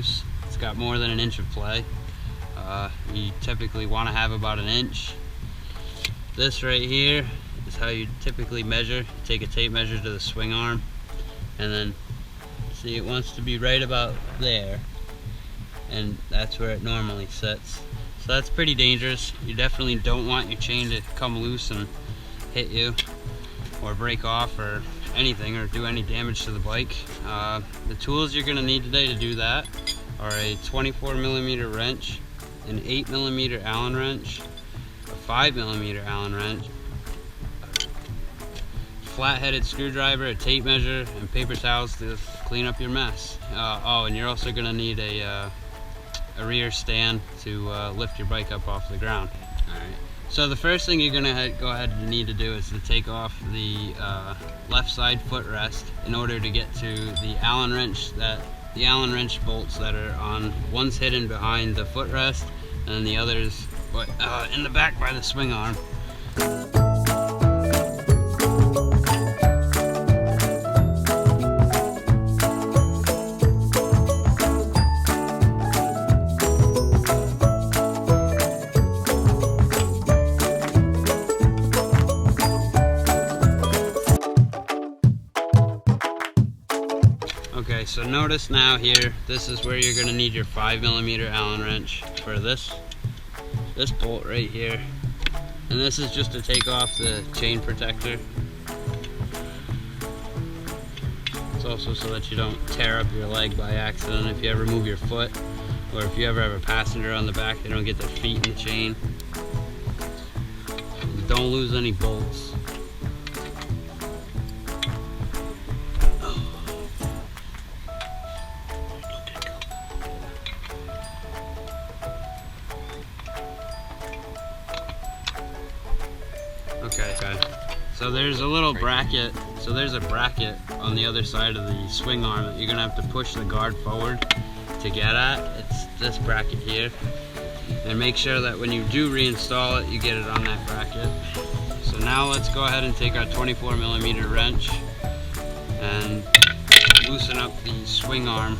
loose. It's got more than an inch of play. You typically want to have about an inch. This right here is how you typically measure. Take a tape measure to the swing arm, and then see, it wants to be right about there, and that's where it normally sits. So that's pretty dangerous. You definitely don't want your chain to come loose and hit you or break off or anything, or do any damage to the bike. The tools you're going to need today to do that are a 24mm wrench, an 8mm Allen wrench, a 5mm Allen wrench, a flat-headed screwdriver, a tape measure, and paper towels to clean up your mess. Oh, and you're also going to need a rear stand to lift your bike up off the ground. Alright, so the first thing you're going to go ahead and need to do is to take off the left side footrest in order to get to the Allen wrench bolts that are on. One's hidden behind the footrest, and the other's in the back by the swing arm. Okay, so notice now here, this is where you're going to need your 5mm Allen wrench for this bolt right here. And this is just to take off the chain protector. It's also so that you don't tear up your leg by accident if you ever move your foot, or if you ever have a passenger on the back, they don't get their feet in the chain. Don't lose any bolts. Okay, so there's a little bracket, so there's a bracket on the other side of the swing arm that you're going to have to push the guard forward to get at. It's this bracket here. And make sure that when you do reinstall it, you get it on that bracket. So now let's go ahead and take our 24mm wrench and loosen up the swing arm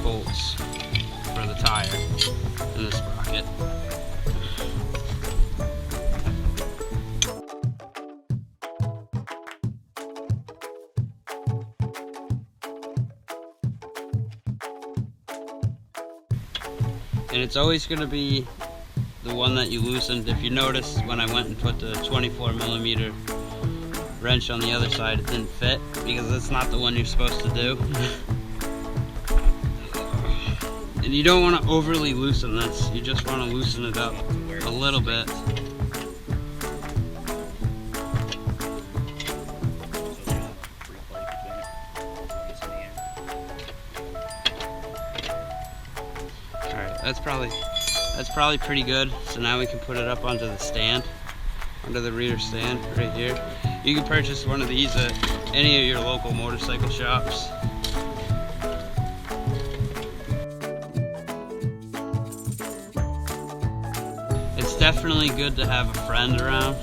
bolts for the tire in the sprocket. And it's always going to be the one that you loosened. If you notice, when I went and put the 24mm wrench on the other side, it didn't fit because it's not the one you're supposed to do. And you don't want to overly loosen this, you just want to loosen it up a little bit. That's probably pretty good. So now we can put it up onto the stand, onto the rear stand right here. You can purchase one of these at any of your local motorcycle shops. It's definitely good to have a friend around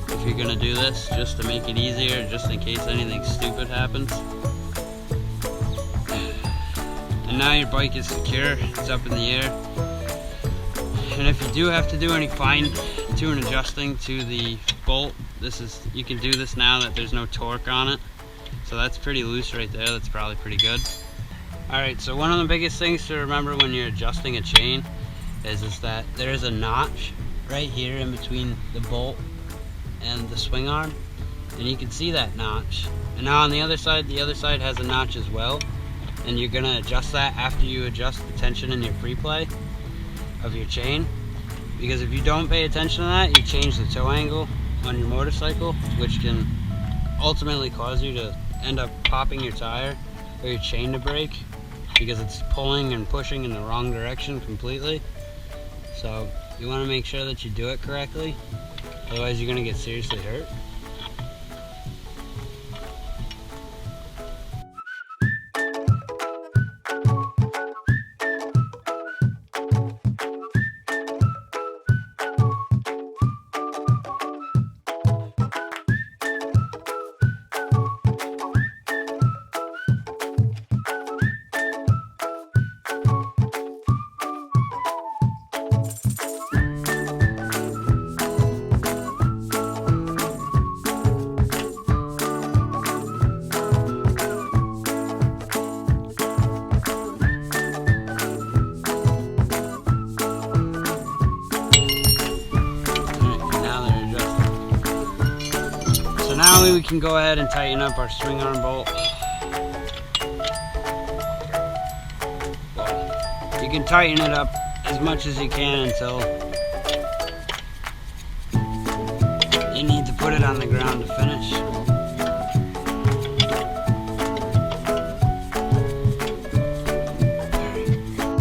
if you're gonna do this, just to make it easier, just in case anything stupid happens. And now your bike is secure, it's up in the air. And if you do have to do any fine-tune adjusting to the bolt, you can do this now that there's no torque on it. So that's pretty loose right there, that's probably pretty good. Alright, so one of the biggest things to remember when you're adjusting a chain is that there's a notch right here in between the bolt and the swing arm. And you can see that notch. And now on the other side has a notch as well. And you're going to adjust that after you adjust the tension in your free play of your chain, because if you don't pay attention to that, you change the toe angle on your motorcycle, which can ultimately cause you to end up popping your tire or your chain to break because it's pulling and pushing in the wrong direction completely. So you want to make sure that you do it correctly, otherwise you're going to get seriously hurt. we can go ahead and tighten up our swing arm bolt. You can tighten it up as much as you can until you need to put it on the ground to finish.